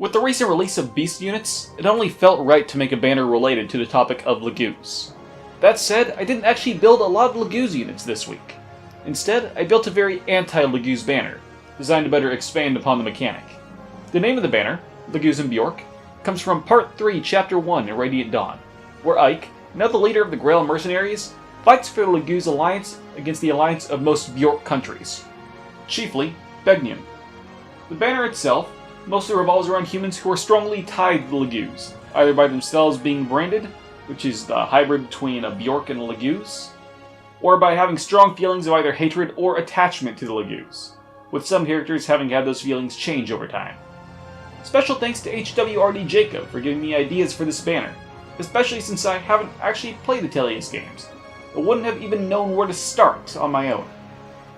With the recent release of Beast units, it only felt right to make a banner related to the topic of Laguz. That said, I didn't actually build a lot of Laguz units this week. Instead, I built a very anti-Laguz banner, designed to better expand upon the mechanic. The name of the banner, Laguz and Bjork, comes from Part 3, Chapter 1 in Radiant Dawn, where Ike, now the leader of the Grail mercenaries, fights for the Laguz alliance against the alliance of most Bjork countries, chiefly Begnium. The banner itself mostly revolves around humans who are strongly tied to the Laguz, either by themselves being branded, which is the hybrid between a Bjork and a Laguz, or by having strong feelings of either hatred or attachment to the Laguz, with some characters having had those feelings change over time. Special thanks to HWRD Jacob for giving me ideas for this banner, especially since I haven't actually played the Telius games. I wouldn't have even known where to start on my own.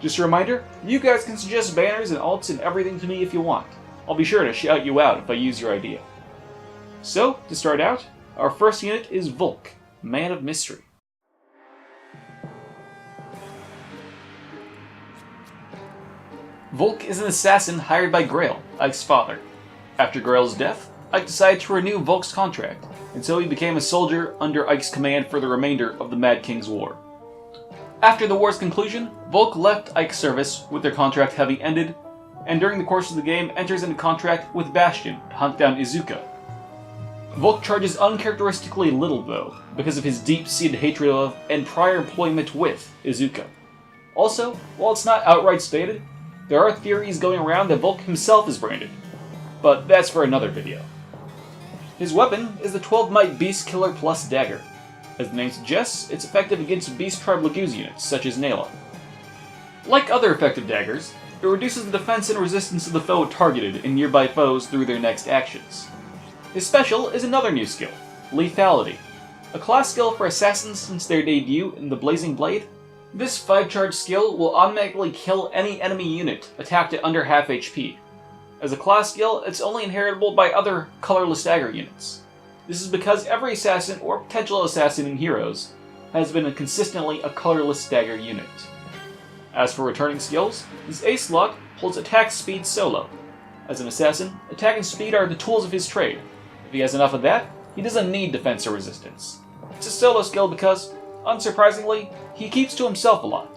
Just a reminder, you guys can suggest banners and alts and everything to me if you want. I'll be sure to shout you out if I use your idea. So, to start out, our first unit is Volke, Man of Mystery. Volke is an assassin hired by Grail, Ike's father. After Grail's death, Ike decided to renew Volke's contract, and so he became a soldier under Ike's command for the remainder of the Mad King's War. After the war's conclusion, Volke left Ike's service with their contract having ended, and during the course of the game enters into contract with Bastion to hunt down Izuka. Volke charges uncharacteristically little though, because of his deep-seated hatred of and prior employment with Izuka. Also, while it's not outright stated, there are theories going around that Volke himself is branded, but that's for another video. His weapon is the 12 Might Beast Killer Plus Dagger. As the name suggests, it's effective against Beast Tribe Laguz units, such as Nayla. Like other effective daggers, it reduces the defense and resistance of the foe targeted and nearby foes through their next actions. His special is another new skill, Lethality, a class skill for assassins since their debut in the Blazing Blade. This 5-charge skill will automatically kill any enemy unit attacked at under half HP. As a class skill, it's only inheritable by other colorless dagger units. This is because every assassin or potential assassin in Heroes has been consistently a colorless dagger unit. As for returning skills, his ace slot holds attack speed solo. As an assassin, attack and speed are the tools of his trade. If he has enough of that, he doesn't need defense or resistance. It's a solo skill because, unsurprisingly, he keeps to himself a lot.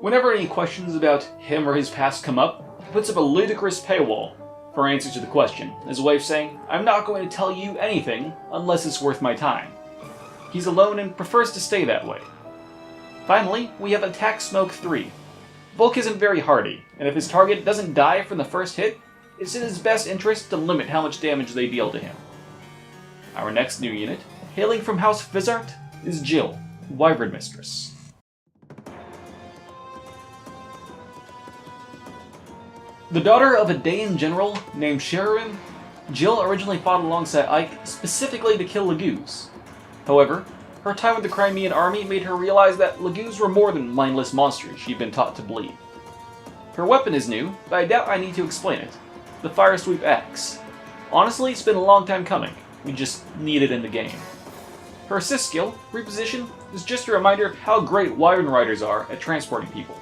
Whenever any questions about him or his past come up, he puts up a ludicrous paywall for answer to the question, as a way of saying, I'm not going to tell you anything unless it's worth my time. He's alone and prefers to stay that way. Finally, we have Attack Smoke 3. Volke isn't very hardy, and if his target doesn't die from the first hit, it's in his best interest to limit how much damage they deal to him. Our next new unit, hailing from House Vizart, is Jill, Wyvern Mistress. The daughter of a Dayan general named Sheririn, Jill originally fought alongside Ike specifically to kill Laguz. However, her time with the Crimean army made her realize that Laguz were more than mindless monsters she'd been taught to believe. Her weapon is new, but I doubt I need to explain it. The Fire Sweep Axe. Honestly, it's been a long time coming. We just need it in the game. Her assist skill, Reposition, is just a reminder of how great Wyvern Riders are at transporting people.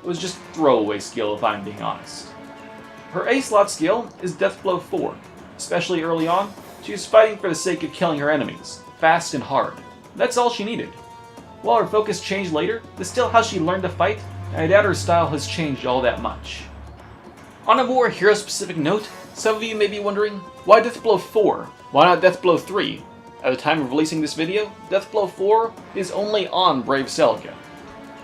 It was just a throwaway skill if I'm being honest. Her A-slot skill is Deathblow 4. Especially early on, she was fighting for the sake of killing her enemies, fast and hard. That's all she needed. While her focus changed later, that's still how she learned to fight, and I doubt her style has changed all that much. On a more hero-specific note, some of you may be wondering, why Deathblow 4? Why not Deathblow 3? At the time of releasing this video, Deathblow 4 is only on Brave Celica.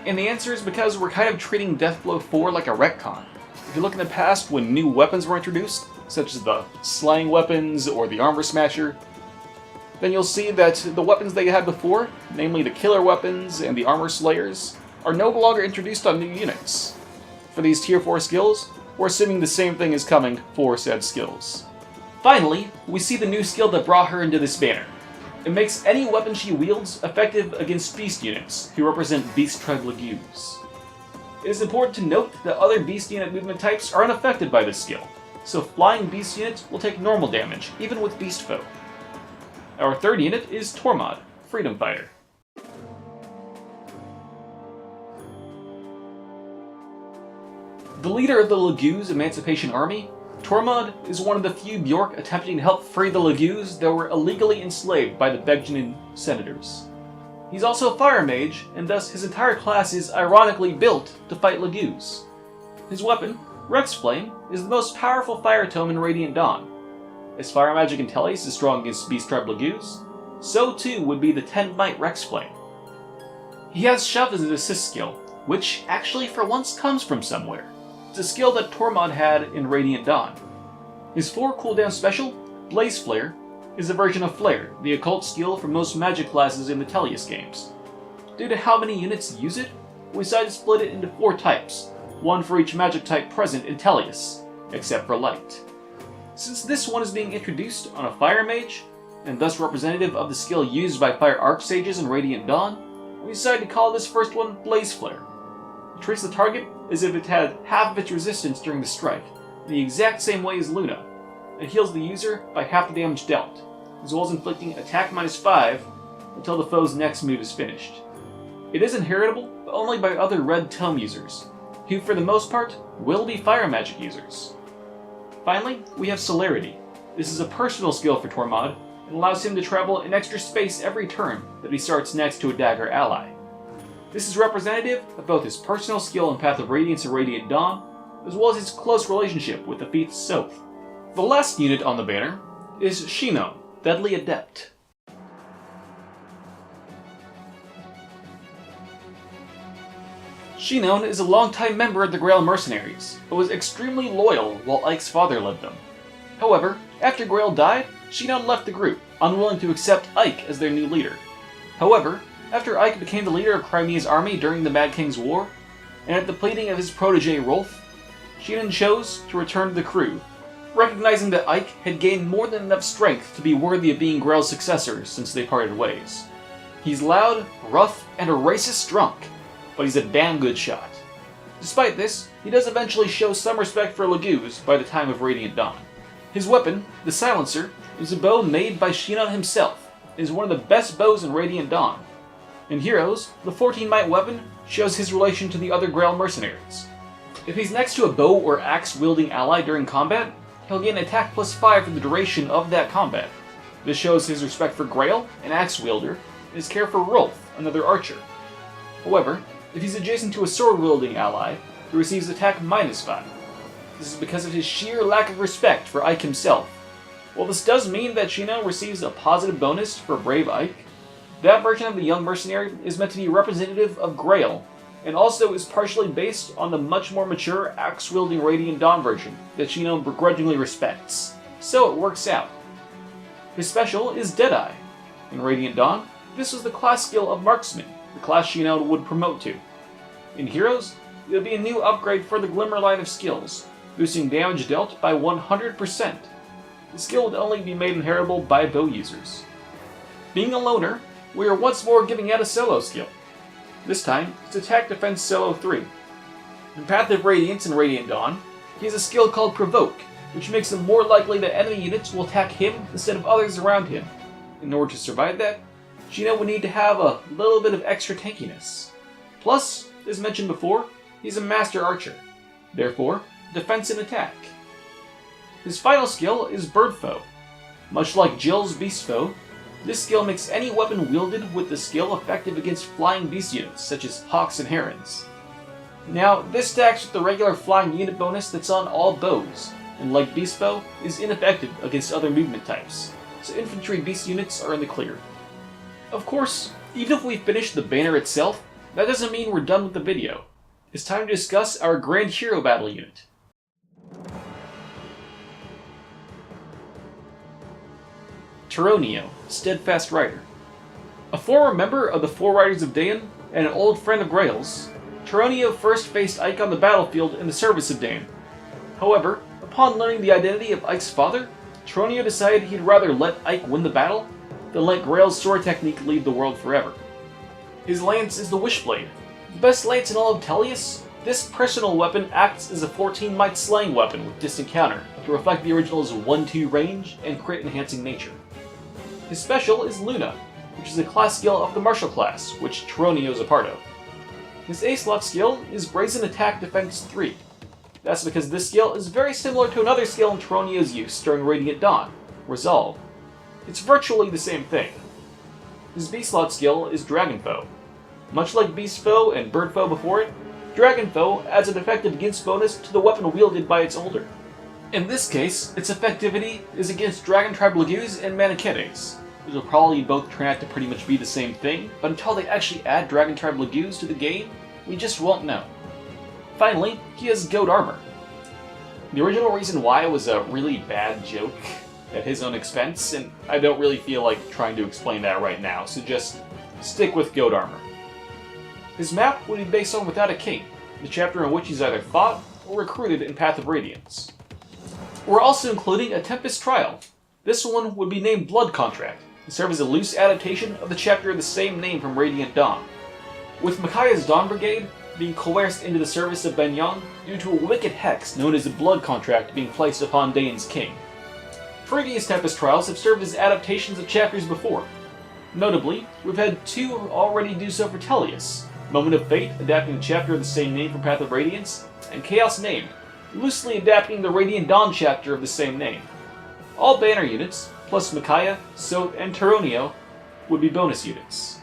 And the answer is because we're kind of treating Deathblow 4 like a retcon. If you look in the past when new weapons were introduced, such as the slaying weapons or the armor smasher, then you'll see that the weapons they had before, namely the killer weapons and the armor slayers, are no longer introduced on new units. For these tier 4 skills, we're assuming the same thing is coming for said skills. Finally, we see the new skill that brought her into this banner. It makes any weapon she wields effective against beast units who represent Beast Tribe Laguz. It is important to note that other beast unit movement types are unaffected by this skill, so flying beast units will take normal damage, even with beast foe. Our third unit is Tormod, Freedom Fighter. The leader of the Laguz Emancipation Army, Tormod is one of the few Bjork attempting to help free the Laguz that were illegally enslaved by the Begjanin senators. He's also a fire mage, and thus his entire class is ironically built to fight Laguz. His weapon, Rex Flame, is the most powerful fire tome in Radiant Dawn. As fire magic in Tellius is strong against Beast Tribe Laguz, so too would be the 10 Might Rex Flame. He has Shove as an assist skill, which actually for once comes from somewhere. It's a skill that Tormod had in Radiant Dawn. His 4 cooldown special, Blaze Flare, is a version of Flare, the occult skill for most magic classes in the Tellius games. Due to how many units use it, we decided to split it into 4 types, one for each magic type present in Tellius, except for Light. Since this one is being introduced on a Fire Mage, and thus representative of the skill used by Fire Archsages in Radiant Dawn, we decided to call this first one Blaze Flare. It treats the target as if it had half of its resistance during the strike, in the exact same way as Luna. It heals the user by half the damage dealt, as well as inflicting attack -5 until the foe's next move is finished. It is inheritable, but only by other Red Tome users, who for the most part will be fire magic users. Finally, we have Celerity. This is a personal skill for Tormod, and allows him to travel an extra space every turn that he starts next to a dagger ally. This is representative of both his personal skill in Path of Radiance and Radiant Dawn, as well as his close relationship with the Thief Soth. The last unit on the banner is Shinon, Deadly Adept. Shinon is a longtime member of the Grail Mercenaries, but was extremely loyal while Ike's father led them. However, after Grail died, Shinon left the group, unwilling to accept Ike as their new leader. However, after Ike became the leader of Crimea's army during the Mad King's War, and at the pleading of his protege Rolf, Shinon chose to return to the crew, recognizing that Ike had gained more than enough strength to be worthy of being Grail's successor since they parted ways. He's loud, rough, and a racist drunk, but he's a damn good shot. Despite this, he does eventually show some respect for Laguz by the time of Radiant Dawn. His weapon, the Silencer, is a bow made by Shinon himself, and is one of the best bows in Radiant Dawn. In Heroes, the 14 Might weapon shows his relation to the other Grail mercenaries. If he's next to a bow or axe-wielding ally during combat, he'll gain attack +5 for the duration of that combat. This shows his respect for Grail, an axe-wielder, and his care for Rolf, another archer. However, if he's adjacent to a sword-wielding ally, he receives attack -5. This is because of his sheer lack of respect for Ike himself. While this does mean that Shinon receives a positive bonus for Brave Ike, that version of the young mercenary is meant to be representative of Grail, and also is partially based on the much more mature axe-wielding Radiant Dawn version that Shinon begrudgingly respects. So it works out. His special is Deadeye. In Radiant Dawn, this was the class skill of Marksman, the class Shinon would promote to. In Heroes, it would be a new upgrade for the Glimmer line of skills, boosting damage dealt by 100%. The skill would only be made inheritable by bow users. Being a loner, we are once more giving out a solo skill. This time, it's Attack Defense Solo 3. In Path of Radiance and Radiant Dawn, he has a skill called Provoke, which makes it more likely that enemy units will attack him instead of others around him. In order to survive that, Shinon would need to have a little bit of extra tankiness. Plus, as mentioned before, he's a master archer. Therefore, defense and attack. His final skill is Bird Foe. Much like Jill's Beast Foe, this skill makes any weapon wielded with the skill effective against flying beast units, such as hawks and herons. Now, this stacks with the regular flying unit bonus that's on all bows, and like Beast Foe, is ineffective against other movement types, so infantry beast units are in the clear. Of course, even if we finish the banner itself, that doesn't mean we're done with the video. It's time to discuss our Grand Hero Battle unit. Turonio, Steadfast Rider. A former member of the Four Riders of Dain and an old friend of Grail's, Turonio first faced Ike on the battlefield in the service of Dain. However, upon learning the identity of Ike's father, Turonio decided he'd rather let Ike win the battle than let Grail's sword technique lead the world forever. His lance is the Wishblade. The best lance in all of Tellius, this personal weapon acts as a 14 Might slaying weapon with distant counter to reflect the original's 1-2 range and crit enhancing nature. His special is Luna, which is a class skill of the Martial class, which Turonio is a part of. His A slot skill is Brazen Attack Defense 3. That's because this skill is very similar to another skill in Teronio's use during Radiant Dawn, Resolve. It's virtually the same thing. His Beast-Slot skill is Dragon Foe. Much like Beast Foe and Bird Foe before it, Dragon Foe adds an effective against bonus to the weapon wielded by its holder. In this case, its effectivity is against Dragon Tribe Laguz and Manichetes. These will probably both turn out to pretty much be the same thing, but until they actually add Dragon Tribe Laguz to the game, we just won't know. Finally, he has Goat Armor. The original reason why was a really bad joke at his own expense, and I don't really feel like trying to explain that right now, so just stick with Goat Armor. His map would be based on Without a King, the chapter in which he's either fought or recruited in Path of Radiance. We're also including a Tempest Trial. This one would be named Blood Contract, and serve as a loose adaptation of the chapter of the same name from Radiant Dawn, with Micaiah's Dawn Brigade being coerced into the service of Benyon due to a wicked hex known as the Blood Contract being placed upon Dane's king. Previous Tempest Trials have served as adaptations of chapters before. Notably, we've had two already do so for Tellius, Moment of Fate adapting the chapter of the same name from Path of Radiance, and Chaos Named, loosely adapting the Radiant Dawn chapter of the same name. All banner units, plus Micaiah, Sot, and Teronio, would be bonus units.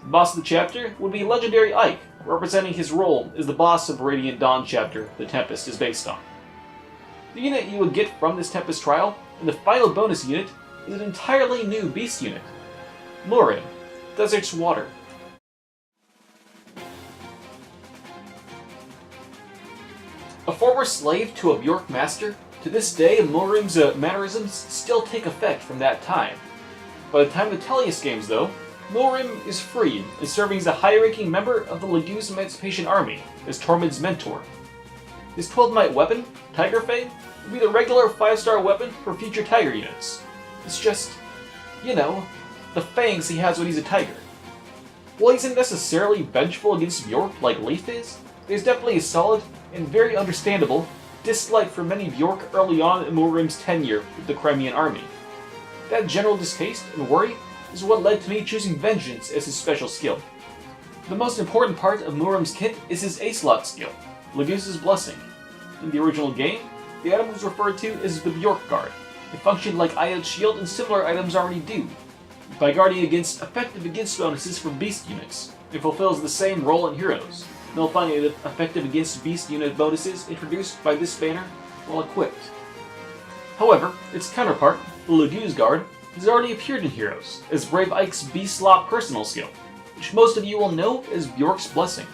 The boss of the chapter would be Legendary Ike, representing his role as the boss of Radiant Dawn chapter the Tempest is based on. The unit you would get from this Tempest Trial, and the final bonus unit, is an entirely new beast unit. Morin, Desert's Water. A former slave to a Bjork master, to this day Morim's mannerisms still take effect from that time. By the time of the Tellius games though, Morim is freed and serving as a high-ranking member of the Laguz Emancipation Army as Tormod's mentor. His 12-might weapon, Tiger Fang, will be the regular 5-star weapon for future Tiger units. It's just, you know, the fangs he has when he's a Tiger. While he isn't necessarily vengeful against Bjork like Leif is, there's definitely a solid and very understandable dislike for many Bjork early on in Morim's tenure with the Crimean army. That general distaste and worry is what led to me choosing Vengeance as his special skill. The most important part of Morim's kit is his A-slot skill, Laguz's Blessing. In the original game, the item was referred to as the Bjork Guard. It functioned like Io's shield and similar items already do. By guarding against effective against bonuses from beast units, it fulfills the same role in Heroes, nullifying effective against beast unit bonuses introduced by this banner while equipped. However, its counterpart, the Laguz Guard, has already appeared in Heroes as Brave Ike's Beast-Slot personal skill, which most of you will know as Bjork's Blessing.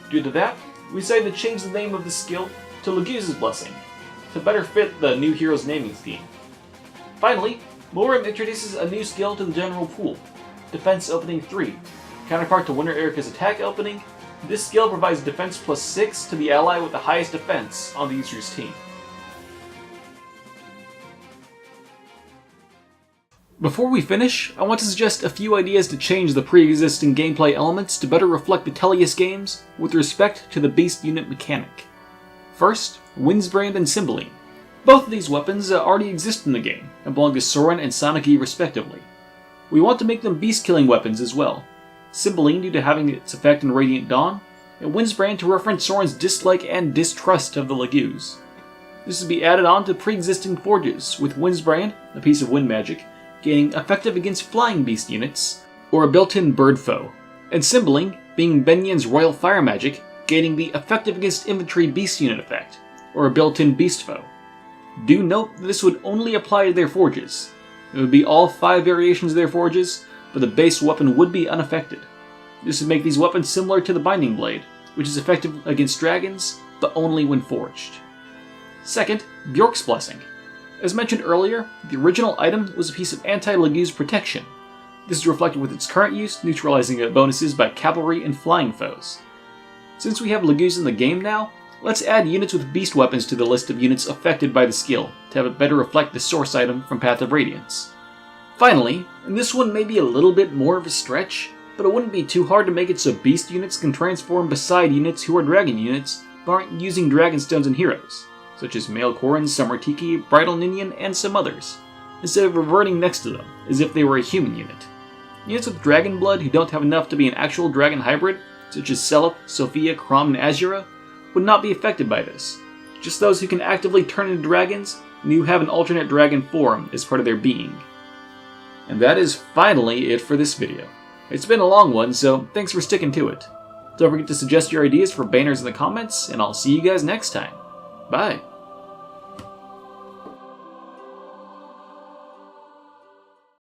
Due to that, we decided to change the name of the skill to Laguz's Blessing, to better fit the new Heroes naming scheme. Finally, Morim introduces a new skill to the general pool, Defense Opening 3. Counterpart to Winter Erica's attack opening, this skill provides defense plus 6 to the ally with the highest defense on the user's team. Before we finish, I want to suggest a few ideas to change the pre-existing gameplay elements to better reflect the Tellius games with respect to the beast unit mechanic. First, Windsbrand and Cymbeline. Both of these weapons already exist in the game, and belong to Soren and Sonaki respectively. We want to make them beast-killing weapons as well. Cymbeline due to having its effect in Radiant Dawn, and Windsbrand to reference Soren's dislike and distrust of the Laguz. This will be added on to pre-existing forges, with Windsbrand, a piece of wind magic, gaining effective against flying beast units, or a built-in bird foe, and Cymbeline, being Benyon's royal fire magic, gaining the effective against infantry beast unit effect, or a built-in beast foe. Do note that this would only apply to their forges. It would be all 5 variations of their forges, but the base weapon would be unaffected. This would make these weapons similar to the Binding Blade, which is effective against dragons, but only when forged. Second, Bjork's Blessing. As mentioned earlier, the original item was a piece of anti-Laguz protection. This is reflected with its current use, neutralizing bonuses by cavalry and flying foes. Since we have Laguz in the game now, let's add units with beast weapons to the list of units affected by the skill, to have it better reflect the source item from Path of Radiance. Finally, and this one may be a little bit more of a stretch, but it wouldn't be too hard to make it so beast units can transform beside units who are dragon units, but aren't using dragon stones in Heroes, such as Male Corrin, Summer Tiki, Bridal Ninian, and some others, instead of reverting next to them, as if they were a human unit. Units with dragon blood who don't have enough to be an actual dragon hybrid, such as Selip, Sophia, Crom, and Azura, would not be affected by this, just those who can actively turn into dragons and who have an alternate dragon form as part of their being. And that is finally it for this video. It's been a long one, so thanks for sticking to it. Don't forget to suggest your ideas for banners in the comments, and I'll see you guys next time. Bye!